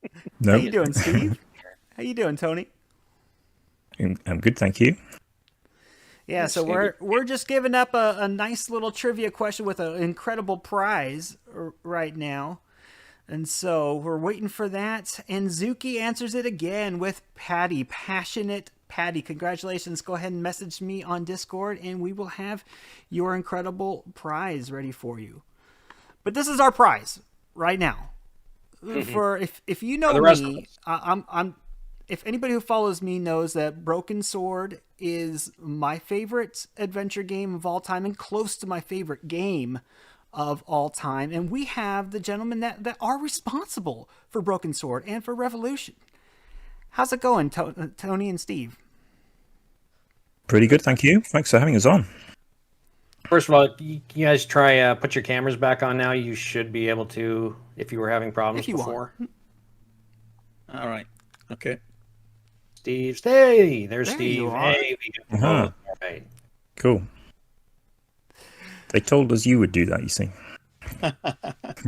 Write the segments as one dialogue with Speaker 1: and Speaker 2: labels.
Speaker 1: How
Speaker 2: No,
Speaker 1: you doing, Steve? How you doing, Tony?
Speaker 2: I'm good, thank you.
Speaker 1: Yeah,
Speaker 3: Yes,
Speaker 1: so
Speaker 3: Stevie.
Speaker 1: we're just giving up a nice little trivia question with an incredible prize right now. And so we're waiting for that. And Zuki answers it again with Patty. Passionate Patty. Congratulations. Go ahead and message me on Discord and we will have your incredible prize ready for you. But this is our prize right now.
Speaker 3: For
Speaker 1: For if you know
Speaker 3: the rest of
Speaker 1: me,
Speaker 3: us.
Speaker 1: I'm if anybody who follows me knows that Broken Sword is my favorite adventure game of all time and close to my favorite game of all time. And we have the gentlemen that are responsible for Broken Sword and for Revolution. How's it going, Tony and Steve?
Speaker 2: Pretty good, thank you. Thanks for having us on.
Speaker 3: First of all, you guys try put your cameras back on now. You should be able to if you were having problems
Speaker 1: If you want.
Speaker 3: before.
Speaker 4: All right. Okay.
Speaker 3: Steve, stay. There's
Speaker 1: There
Speaker 3: Steve.
Speaker 1: you are.
Speaker 3: Hey, we got
Speaker 2: Uh-huh.
Speaker 3: both. All right.
Speaker 2: Cool. They told us you would do that, you see.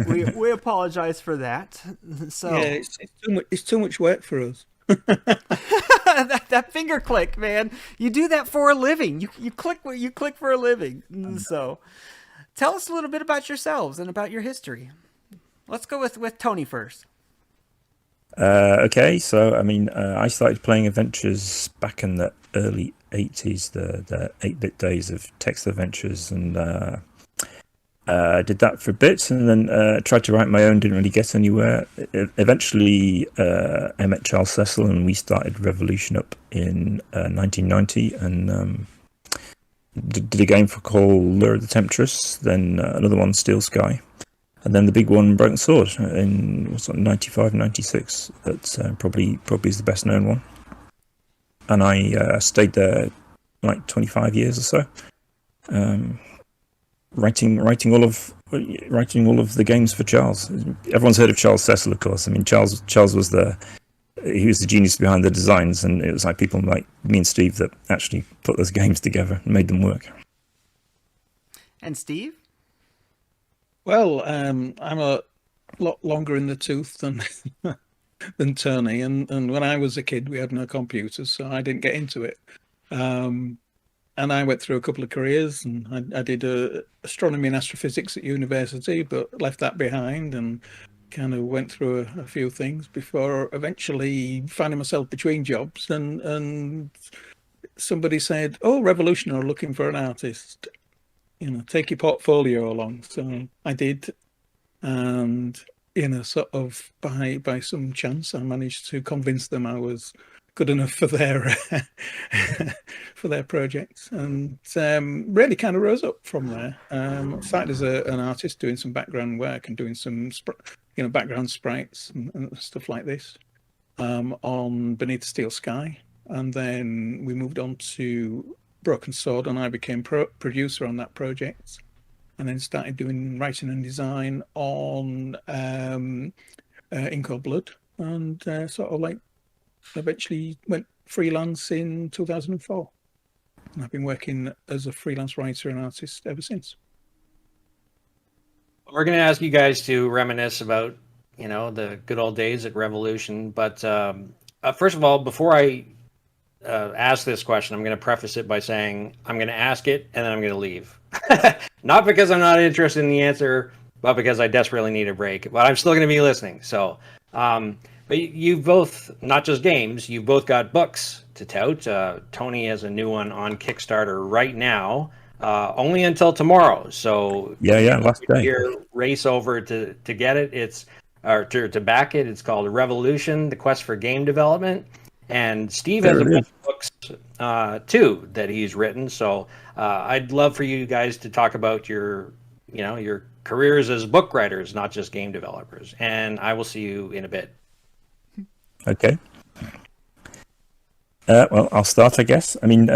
Speaker 1: We apologize for that. So
Speaker 4: Yeah, it's too much. It's too much work for us.
Speaker 1: that finger click, man. You do that for a living. You click for a living. So, tell us a little bit about yourselves and about your history. Let's go with Tony first.
Speaker 2: Okay, so I started playing adventures back in the early 80s, the 8-bit days of text adventures, and did that for a bit, and then tried to write my own, didn't really get anywhere. Eventually, I met Charles Cecil, and we started Revolution up in 1990, and did a game called Lure of the Temptress, then another one, Steel Sky. And then the big one, Broken Sword, in 95, 96. That's probably is the best known one. And I stayed there like 25 years or so, writing all of the games for Charles. Everyone's heard of Charles Cecil, of course. I mean, Charles was the genius behind the designs, and it was like people like me and Steve that actually put those games together and made them work.
Speaker 1: And Steve?
Speaker 4: Well, I'm a lot longer in the tooth than than Tony, and when I was a kid, we had no computers, so I didn't get into it. And I went through a couple of careers, and I did astronomy and astrophysics at university, but left that behind and kind of went through a few things before eventually finding myself between jobs, and somebody said, "Oh, Revolution are looking for an artist. Take your portfolio along." So I did, and sort of by some chance, I managed to convince them I was good enough for their for their projects, and really kind of rose up from there. Started as an artist, doing some background work and doing some background sprites and stuff like this on Beneath the Steel Sky, and then we moved on to Broken Sword, and I became producer on that project, and then started doing writing and design on In Cold Blood, and sort of like eventually went freelance in 2004. And I've been working as a freelance writer and artist ever since.
Speaker 3: We're going to ask you guys to reminisce about, the good old days at Revolution. But first of all, before I ask this question, I'm going to preface it by saying I'm going to ask it and then I'm going to leave. Not because I'm not interested in the answer, but because I desperately need a break. But I'm still going to be listening. So, but you both, not just games, you've both got books to tout. Tony has a new one on Kickstarter right now. Only until tomorrow. So
Speaker 2: Yeah, last day.
Speaker 3: Your race over to get it. It's to back it. It's called Revolution: The Quest for Game Development. And Steve has a bunch of books too that he's written. So I'd love for you guys to talk about your careers as book writers, not just game developers. And I will see you in a bit.
Speaker 2: Okay. Well, I'll start, I guess. I mean,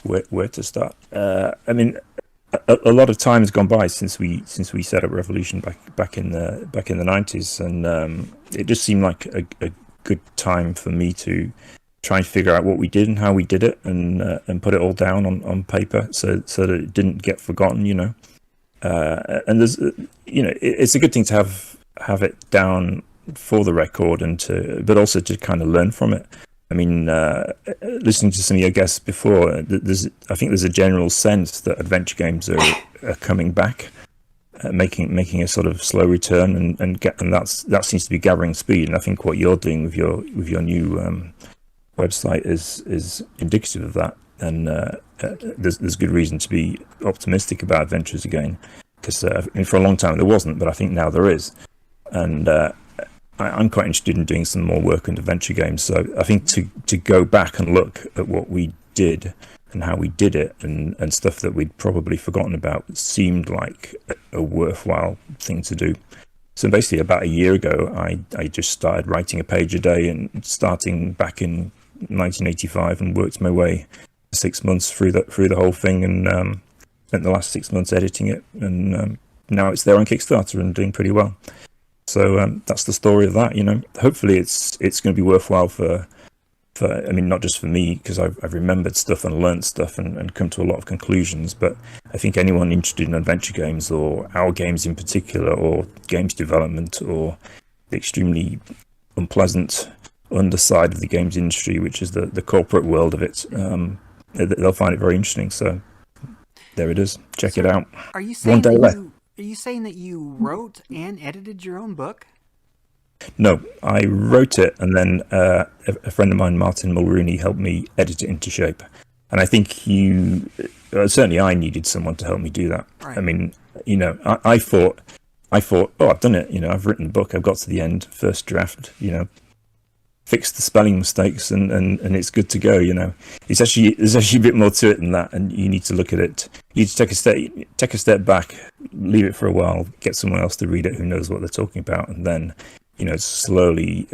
Speaker 2: where to start? I mean, a lot of time has gone by since we set up Revolution back in the 90s, and it just seemed like a good time for me to try and figure out what we did and how we did it, and put it all down on paper so that it didn't get forgotten. And there's it's a good thing to have it down for the record, but also to kind of learn from it. I mean, listening to some of your guests before, I think there's a general sense that adventure games are coming back, making a sort of slow return, and that seems to be gathering speed. And I think what you're doing with your new website is indicative of that. And there's good reason to be optimistic about adventures again, because for a long time there wasn't, but I think now there is. And I'm quite interested in doing some more work on adventure games. So I think to go back and look at what we did and how we did it, and stuff that we'd probably forgotten about, seemed like a worthwhile thing to do. So basically, about a year ago, I just started writing a page a day, and starting back in 1985, and worked my way 6 months through the whole thing, and spent the last 6 months editing it, and now it's there on Kickstarter and doing pretty well. So that's the story of that. Hopefully it's going to be worthwhile for I mean, not just for me, because I've remembered stuff and learnt stuff and come to a lot of conclusions, but I think anyone interested in adventure games, or our games in particular, or games development, or the extremely unpleasant underside of the games industry, which is the corporate world of it, they'll find it very interesting. So there it is. Check it out.
Speaker 1: Are you saying that you wrote and edited your own book?
Speaker 2: No, I wrote it, and then a friend of mine, Martin Mulrooney, helped me edit it into shape. And I think certainly I needed someone to help me do that. Right. I mean, I thought, oh, I've done it. I've written the book. I've got to the end, first draft. Fixed the spelling mistakes, and it's good to go. There's actually a bit more to it than that, and you need to look at it. You need to take a step back, leave it for a while, get someone else to read it who knows what they're talking about, and then slowly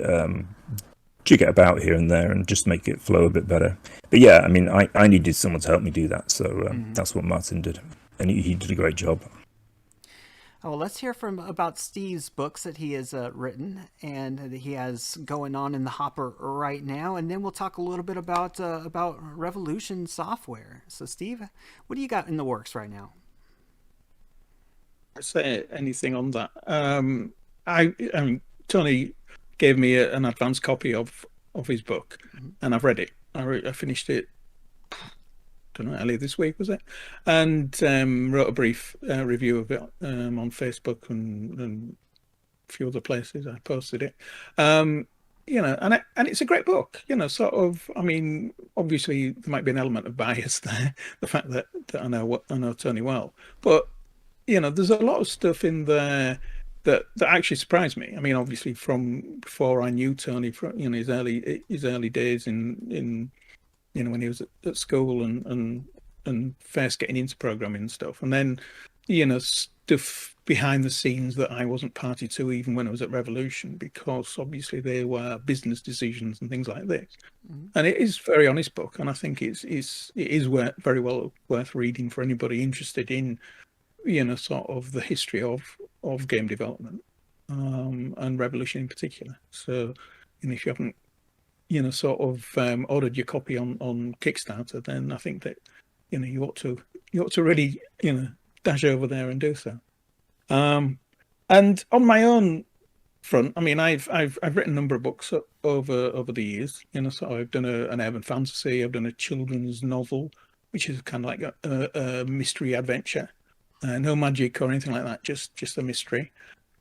Speaker 2: jig it about here and there and just make it flow a bit better. But yeah, I mean, I needed someone to help me do that, so that's what Martin did, and he did a great job.
Speaker 1: Oh, well, let's hear about Steve's books that he has written and that he has going on in the hopper right now, and then we'll talk a little bit about Revolution Software. So, Steve, what do you got in the works right now?
Speaker 4: I say anything on that. I mean, Tony gave me an advanced copy of his book, and I've read it. I finished it, don't know, earlier this week, was it? And wrote a brief review of it on Facebook and a few other places. I posted it. And it's a great book. Sort of. I mean, obviously there might be an element of bias there, the fact that I know Tony well, but there's a lot of stuff in there that actually surprised me. I mean, obviously from before I knew Tony, from his early days in when he was at school and first getting into programming and stuff, and then stuff behind the scenes that I wasn't party to even when I was at Revolution, because obviously there were business decisions and things like this. And it is a very honest book, and I think it is very well worth reading for anybody interested in sort of the history of game development, and Revolution in particular. So if you haven't sort of ordered your copy on Kickstarter, then I think that you ought to really dash over there and do so. And on my own front, I mean, I've written a number of books over the years. So I've done an urban fantasy, I've done a children's novel, which is kind of like a mystery adventure. No magic or anything like that, just a mystery,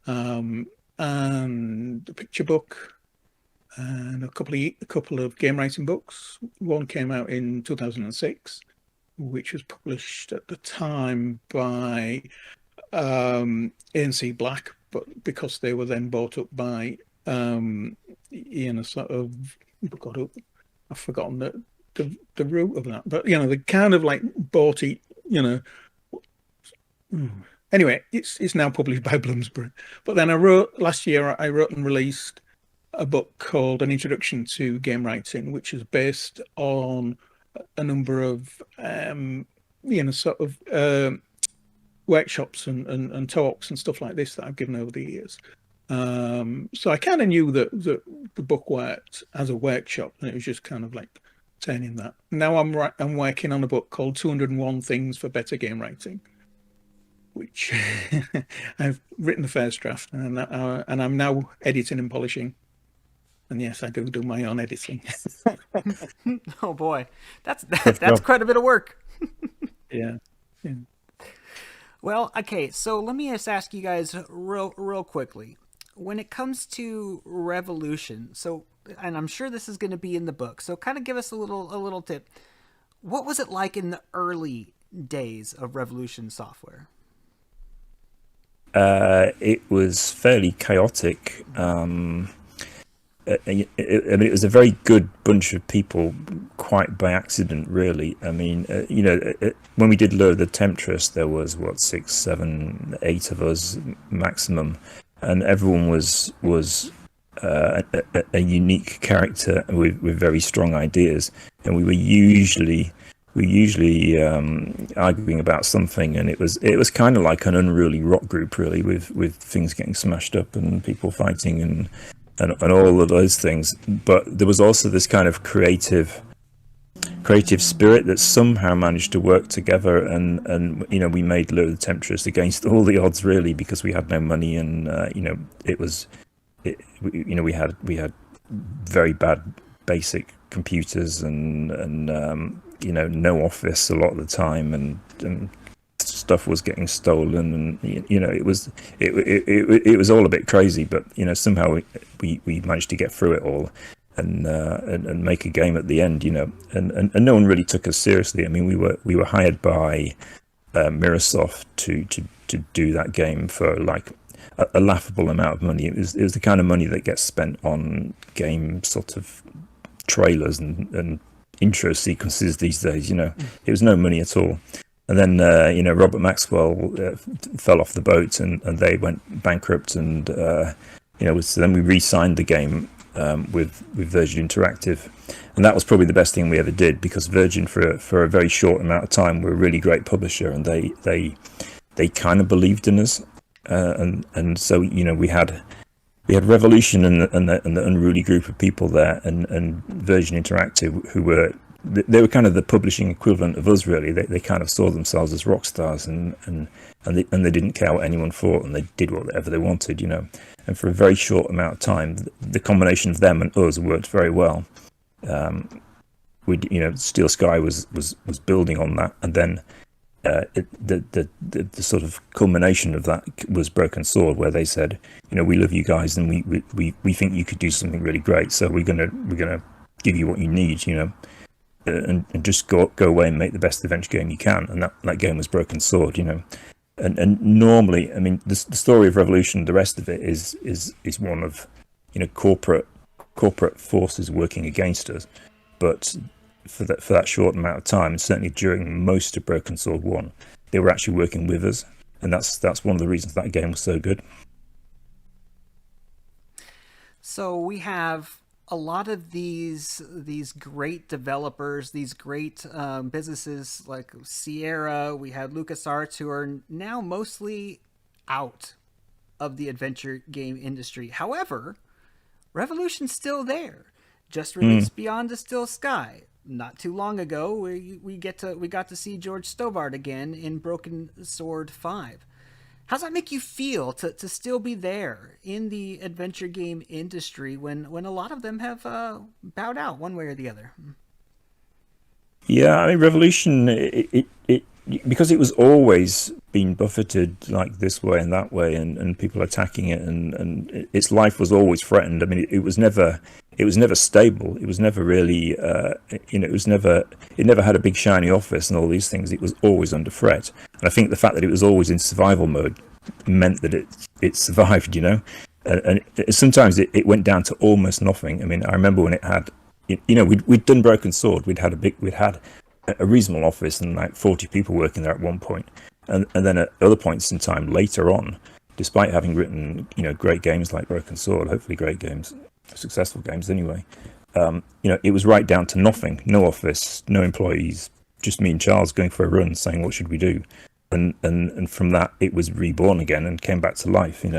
Speaker 4: and a picture book, and a couple of game writing books. One came out in 2006, which was published at the time by ANC Black, but because they were then bought up by sort of, God, I've forgotten the root of that, but they kind of like bought it, Anyway, it's now published by Bloomsbury. But then last year I wrote and released a book called An Introduction to Game Writing, which is based on a number of sort of workshops and talks and stuff like this that I've given over the years. So I kind of knew that the book worked as a workshop, and it was just kind of like turning that. Now I'm working on a book called 201 Things for Better Game Writing, which I've written the first draft, and I'm now editing and polishing. And yes, I do my own editing.
Speaker 1: Oh boy, that's
Speaker 2: Tough
Speaker 1: that's
Speaker 2: job.
Speaker 1: quite a bit of work.
Speaker 4: Yeah.
Speaker 1: Well, okay, so let me just ask you guys real quickly. When it comes to Revolution, so and I'm sure this is going to be in the book, so kind of give us a little tip. What was it like in the early days of Revolution software?
Speaker 2: It was fairly chaotic. I mean, it was a very good bunch of people, quite by accident, really. I mean, when we did Lure the Temptress, there was what 6, 7, 8 of us maximum, and everyone was a unique character with very strong ideas, and we were usually arguing about something, and it was kind of like an unruly rock group, really, with things getting smashed up and people fighting and all of those things. But there was also this kind of creative spirit that somehow managed to work together, and we made Lure the Temptress against all the odds, really, because we had no money, and we had very bad basic computers, and no office a lot of the time, and stuff was getting stolen, and it was all a bit crazy, but somehow we managed to get through it all, and make a game at the end, and no one really took us seriously. I mean, we were hired by Microsoft to do that game for like a laughable amount of money. It was the kind of money that gets spent on game sort of trailers and intro sequences these days. It was no money at all. And then Robert Maxwell fell off the boat, and they went bankrupt, and so then we re-signed the game with Virgin Interactive, and that was probably the best thing we ever did, because Virgin for a very short amount of time were a really great publisher, and they kind of believed in us, and so we had Revolution and the unruly group of people there, and Virgin Interactive, who were kind of the publishing equivalent of us, really. They kind of saw themselves as rock stars, and they didn't care what anyone thought, and they did whatever they wanted, And for a very short amount of time, the combination of them and us worked very well. Steel Sky was building on that, and then the sort of culmination of that was Broken Sword, where they said, we love you guys, and we think you could do something really great, so we're gonna give you what you need, and just go away and make the best adventure game you can. And that game was Broken Sword, and normally, I mean, the story of Revolution, the rest of it is one of corporate forces working against us, but for that short amount of time, and certainly during most of Broken Sword 1, they were actually working with us, and that's one of the reasons that game was so good.
Speaker 1: So we have a lot of these great developers, these great businesses like Sierra. We had LucasArts, who are now mostly out of the adventure game industry. However, Revolution's still there. Just released Beyond the Still Sky. Not too long ago, we got to see George Stovart again in Broken Sword 5. How's that make you feel to still be there in the adventure game industry when a lot of them have bowed out one way or the other?
Speaker 2: Yeah, I mean, Revolution, it because it was always being buffeted like this way and that way, and people attacking it, and its life was always threatened. I mean, it was never stable. It was never really, it never had a big shiny office and all these things. It was always under threat. And I think the fact that it was always in survival mode meant that it survived, and sometimes it went down to almost nothing. I mean, I remember when it had, we'd done Broken Sword. We'd had a reasonable office and like 40 people working there at one point. And then at other points in time later on, despite having written, great games like Broken Sword, hopefully great games, successful games anyway, it was right down to nothing. No office, no employees, just me and Charles going for a run saying, what should we do? And from that, it was reborn again and came back to life, And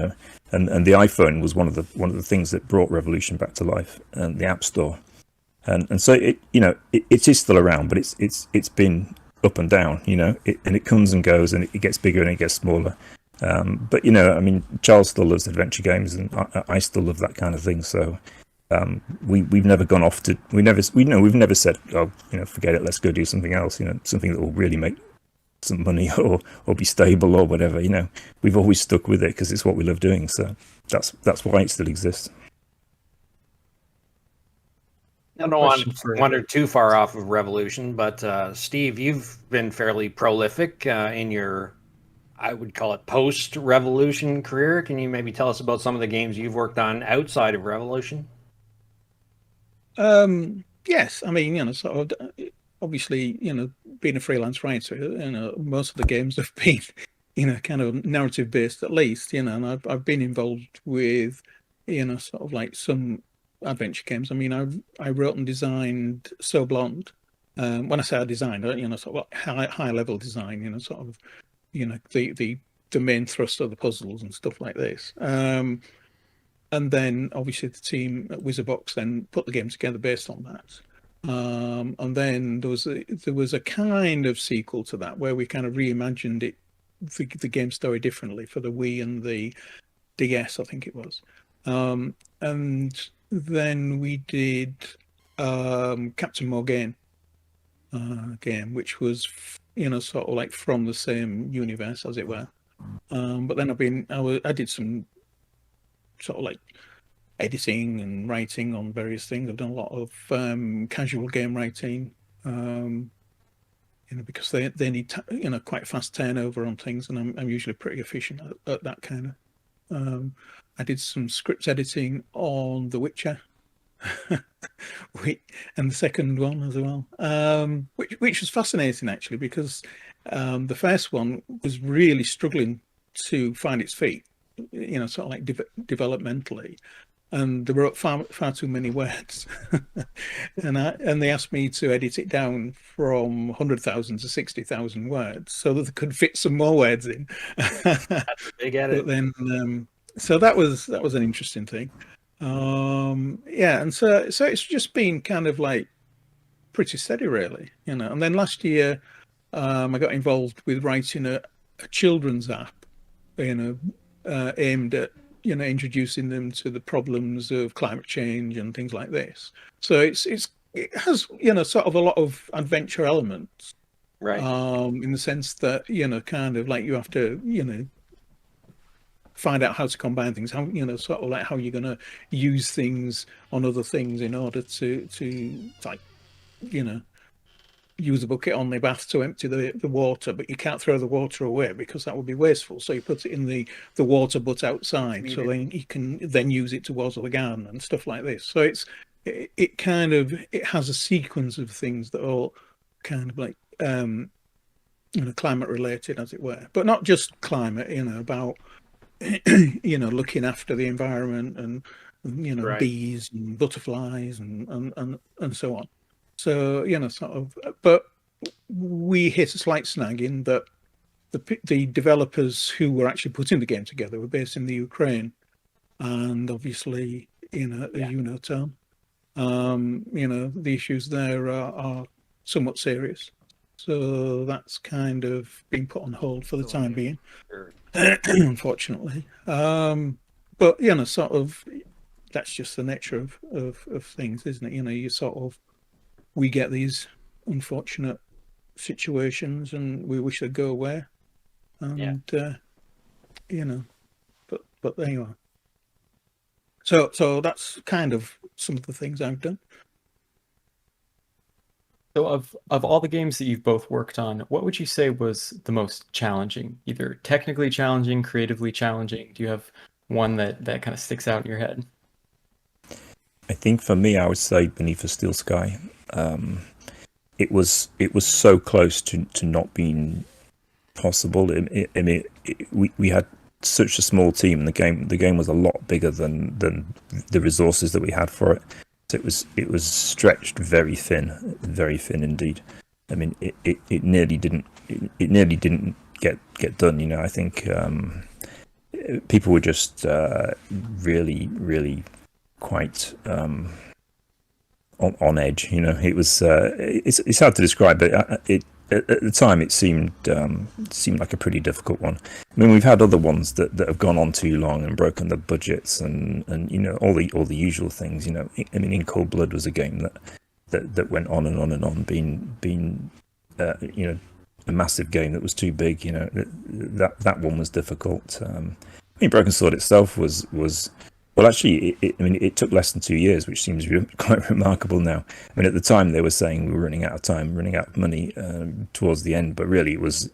Speaker 2: the iPhone was one of the things that brought Revolution back to life, and the App Store. And so it is still around, but it's been up and down, and it comes and goes, and it gets bigger and it gets smaller. But I mean, Charles still loves adventure games, and I still love that kind of thing. So we've never gone off to we've never said, oh, forget it, let's go do something else, something that will really make some money or be stable or whatever. We've always stuck with it because it's what we love doing. So that's why it still exists.
Speaker 3: I don't want to wander too far off of Revolution, but Steve, you've been fairly prolific in your, I would call it, post-Revolution career. Can you maybe tell us about some of the games you've worked on outside of Revolution?
Speaker 4: Yes, I mean, sort of, obviously, being a freelance writer, most of the games have been, kind of narrative based at least, and I've been involved with, sort of like some adventure games. I mean, I wrote and designed So Blonde. When I say I designed, sort of like high level design, sort of, the main thrust of the puzzles and stuff like this. And then obviously the team at Wizardbox then put the game together based on that. And then there was a kind of sequel to that where we kind of reimagined the game story differently for the Wii and the DS, I think it was. And then we did Captain Morgan game, which was sort of like from the same universe, as it were. But then I did some sort of like editing and writing on various things. I've done a lot of casual game writing, because they need quite fast turnover on things, and I'm usually pretty efficient at that kind of. I did some script editing on The Witcher, and the second one as well, which was fascinating actually, because the first one was really struggling to find its feet, sort of like developmentally, and there were far too many words, and they asked me to edit it down from 100,000 to 60,000 words so that they could fit some more words in.
Speaker 3: That's a big edit.
Speaker 4: But then, so that was an interesting thing. And so it's just been kind of like pretty steady, really, And then last year, I got involved with writing a children's app, aimed at introducing them to the problems of climate change and things like this. So it has sort of a lot of adventure elements,
Speaker 3: right?
Speaker 4: In the sense that kind of like you have to find out how to combine things, how sort of like how you're going to use things on other things in order to like use a bucket on the bath to empty the water, but you can't throw the water away because that would be wasteful, so you put it in the water butt outside, so then you can then use it to water the garden and stuff like this. So it kind of has a sequence of things that are all kind of like climate related, as it were, but not just climate, about looking after the environment and
Speaker 3: right.
Speaker 4: bees and butterflies and so on. So sort of, but we hit a slight snag in that the developers who were actually putting the game together were based in the Ukraine, and obviously Tom, the issues there are somewhat serious. So that's kind of been put on hold for the time being, unfortunately. But sort of, that's just the nature of things, isn't it? You sort of, we get these unfortunate situations, and we wish they'd go away. And but there you are. So that's kind of some of the things I've done.
Speaker 5: So of all the games that you've both worked on, what would you say was the most challenging? Either technically challenging, creatively challenging? Do you have one that kind of sticks out in your head?
Speaker 2: I think for me, I would say Beneath a Steel Sky. It was so close to not being possible. We had such a small team, and the game was a lot bigger than the resources that we had for it. So it was stretched very thin indeed. I mean, it nearly didn't get done. I think people were just really quite on edge. It was it's hard to describe, but at the time it seemed like a pretty difficult one. I mean, we've had other ones that have gone on too long and broken the budgets and all the usual things. I mean, In Cold Blood was a game that went on and on and on, being a massive game that was too big. That one was difficult. I mean, Broken Sword itself was well, actually, it took less than 2 years, which seems quite remarkable now. I mean, at the time they were saying we were running out of time, running out of money towards the end, but really it was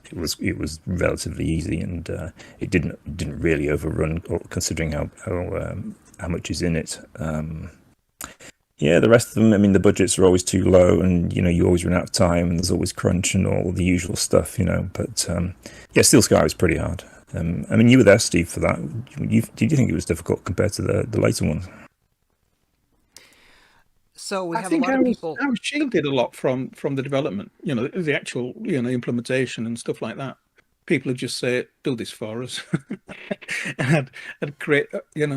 Speaker 2: relatively easy, and it didn't really overrun, considering how much is in it. Yeah, the rest of them, I mean, the budgets are always too low, and you always run out of time, and there's always crunch and all the usual stuff. But yeah, Steel Sky was pretty hard. I mean, you were there, Steve, for that. Did you think it was difficult compared to the later ones?
Speaker 1: So we have
Speaker 4: I think
Speaker 1: a lot of people.
Speaker 4: I was shielded a lot from the development. The actual implementation and stuff like that. People would just say, "Do this for us," and I'd create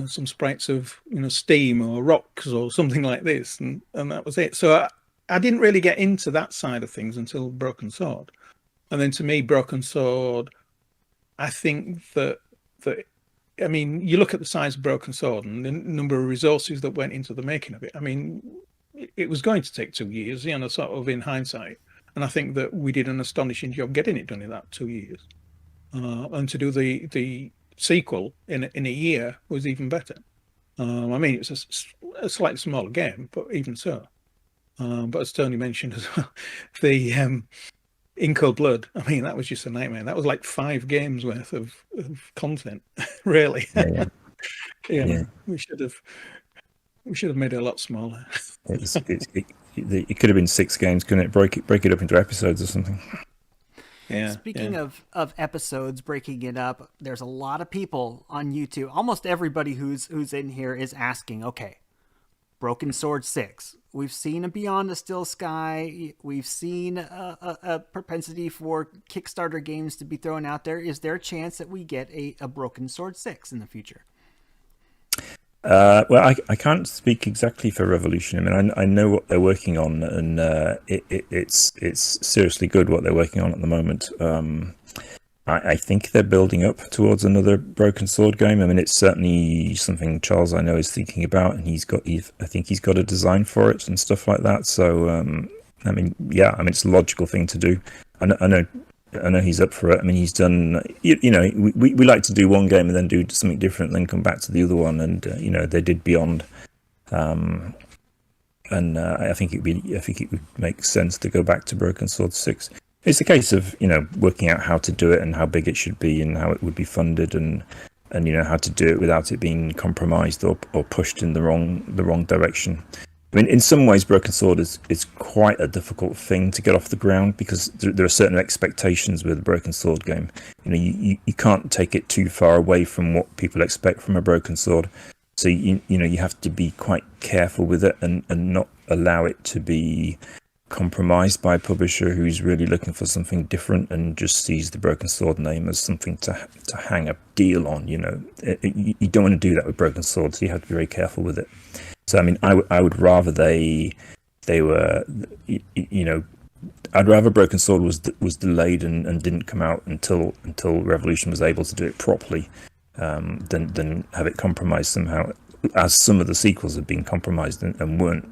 Speaker 4: some sprites of steam or rocks or something like this, and that was it. So I didn't really get into that side of things until Broken Sword, and then to me, Broken Sword. I think that I mean, you look at the size of Broken Sword and the number of resources that went into the making of it. I mean, it was going to take 2 years, sort of in hindsight. And I think that we did an astonishing job getting it done in that 2 years. And to do the sequel in a year was even better. I mean, it's a slightly smaller game, but even so. But as Tony mentioned as well, the In Cold Blood, I mean, that was just a nightmare. That was like 5 games worth of content, really.
Speaker 2: Yeah.
Speaker 4: We should have made it a lot smaller.
Speaker 2: It could have been 6 games, couldn't it? Break it up into episodes or something.
Speaker 4: Yeah.
Speaker 1: Speaking of episodes, breaking it up, there's a lot of people on YouTube. Almost everybody who's in here is asking, okay, Broken Sword 6. We've seen a Beyond the Still Sky. We've seen a propensity for Kickstarter games to be thrown out there. Is there a chance that we get a Broken Sword 6 in the future?
Speaker 2: Well, I can't speak exactly for Revolution. I mean, I know what they're working on, and it's seriously good what they're working on at the moment. I think they're building up towards another Broken Sword game. I mean, it's certainly something Charles I know is thinking about, and I think he's got a design for it and stuff like that. So, I mean, yeah, I mean, it's a logical thing to do. I know he's up for it. I mean, he's done. We like to do one game and then do something different, and then come back to the other one. And they did Beyond, and I think it would make sense to go back to Broken Sword 6. It's a case of working out how to do it and how big it should be and how it would be funded and how to do it without it being compromised or pushed in the wrong direction. I mean, in some ways, Broken Sword is quite a difficult thing to get off the ground because there are certain expectations with a Broken Sword game. You can't take it too far away from what people expect from a Broken Sword. So you have to be quite careful with it and not allow it to be compromised by a publisher who's really looking for something different and just sees the Broken Sword name as something to hang a deal on. You don't want to do that with Broken Sword, so you have to be very careful with it. So I mean, I would rather they were, I'd rather Broken Sword was delayed and didn't come out until Revolution was able to do it properly, than have it compromised somehow, as some of the sequels have been compromised and weren't,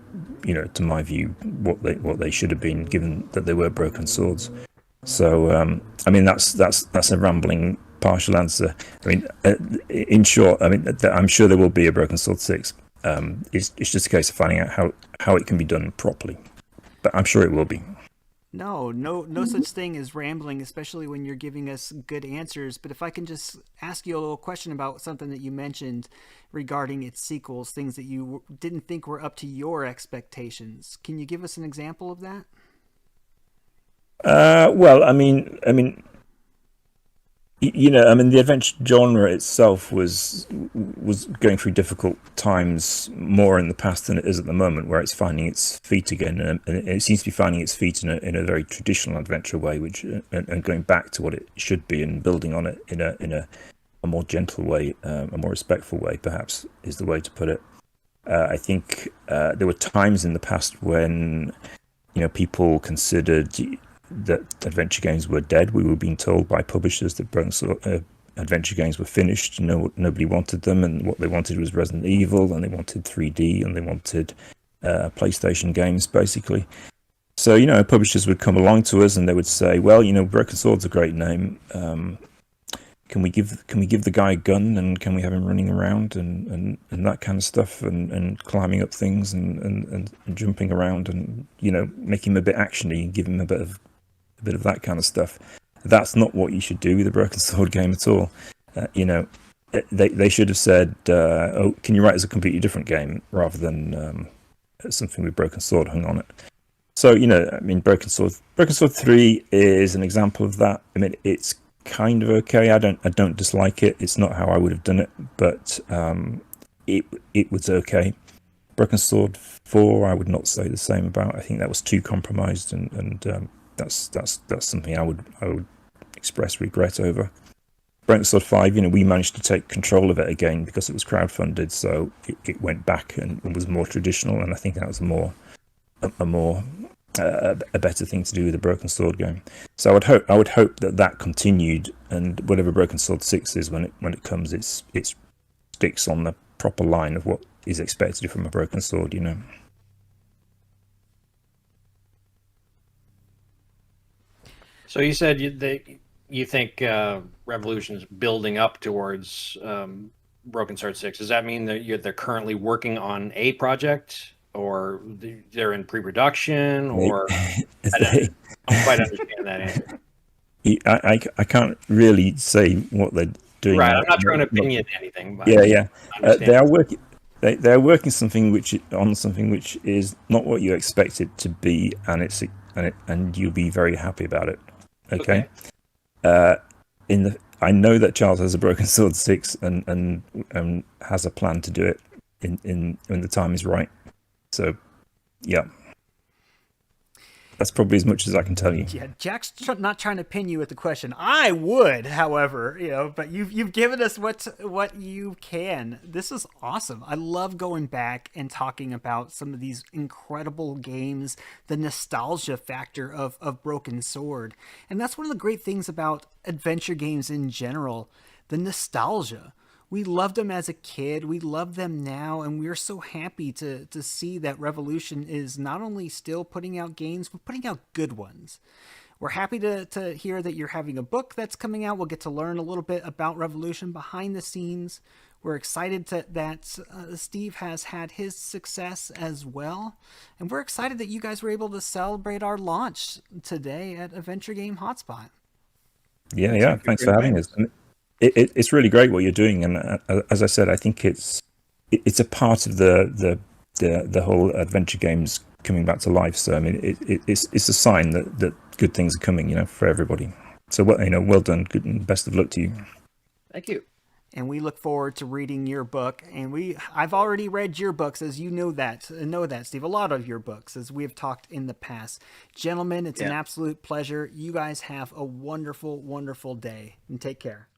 Speaker 2: to my view, what they should have been, given that they were Broken Swords. So I mean, that's a rambling partial answer. I mean, in short, I mean, I'm sure there will be a Broken Sword 6. It's just a case of finding out how it can be done properly, but I'm sure it will be.
Speaker 1: No such thing as rambling, especially when you're giving us good answers. But if I can just ask you a little question about something that you mentioned regarding its sequels, things that you didn't think were up to your expectations. Can you give us an example of that?
Speaker 2: Well, I mean, the adventure genre itself was going through difficult times more in the past than it is at the moment, where it's finding its feet again, and it seems to be finding its feet in a very traditional adventure way, which and going back to what it should be and building on it in a more gentle way, a more respectful way, perhaps is the way to put it. I think there were times in the past when people considered that adventure games were dead. We were being told by publishers that Broken Sword adventure games were finished. Nobody wanted them, and what they wanted was Resident Evil, and they wanted 3D, and they wanted PlayStation games, basically. So, publishers would come along to us and they would say, well, Broken Sword's a great name. Can we give the guy a gun, and can we have him running around and that kind of stuff, and climbing up things and jumping around, and make him a bit actiony and give him a bit of that kind of stuff. That's not what you should do with a Broken Sword game at all. They should have said, "Oh, can you write us a completely different game," rather than something with Broken Sword hung on it. So Broken Sword 3 is an example of that. I mean, it's kind of okay. I don't dislike it. It's not how I would have done it, but it was okay. Broken Sword 4, I would not say the same about. I think that was too compromised, and that's something I would express regret over. Broken Sword 5, we managed to take control of it again because it was crowdfunded, so it went back and was more traditional, and I think that was a better thing to do with a Broken Sword game. So I would hope that continued, and whatever Broken Sword 6 is when it comes, it sticks on the proper line of what is expected from a Broken Sword.
Speaker 3: So you said you think Revolution is building up towards Broken Sword 6. Does that mean that they're currently working on a project, or they're in pre-production, or I don't quite understand that answer.
Speaker 2: I can't really say what they're doing.
Speaker 3: Right, I'm not trying to opinion anything. But
Speaker 2: yeah. They are working. They are working on something which is not what you expect it to be, and you'll be very happy about it. Okay. I know that Charles has a Broken Sword 6 and has a plan to do it in when the time is right. So, yeah. That's probably as much as I can tell you.
Speaker 1: Yeah, Jack's not trying to pin you with the question. I would, however, but you've given us what you can. This is awesome. I love going back and talking about some of these incredible games, the nostalgia factor of Broken Sword. And that's one of the great things about adventure games in general, the nostalgia. We loved them as a kid, we love them now, and we're so happy to see that Revolution is not only still putting out games, but putting out good ones. We're happy to hear that you're having a book that's coming out. We'll get to learn a little bit about Revolution behind the scenes. We're excited that Steve has had his success as well. And we're excited that you guys were able to celebrate our launch today at Adventure Game Hotspot.
Speaker 2: Yeah. Thanks for having us. It's really great what you're doing, and as I said, I think it's a part of the whole adventure games coming back to life. So I mean, it's a sign that good things are coming, for everybody. So well done, good, and best of luck to you.
Speaker 3: Thank you.
Speaker 1: And we look forward to reading your book. And I've already read your books, as you know that, Steve, a lot of your books, as we have talked in the past. Gentlemen, it's an absolute pleasure. You guys have a wonderful, wonderful day, and take care.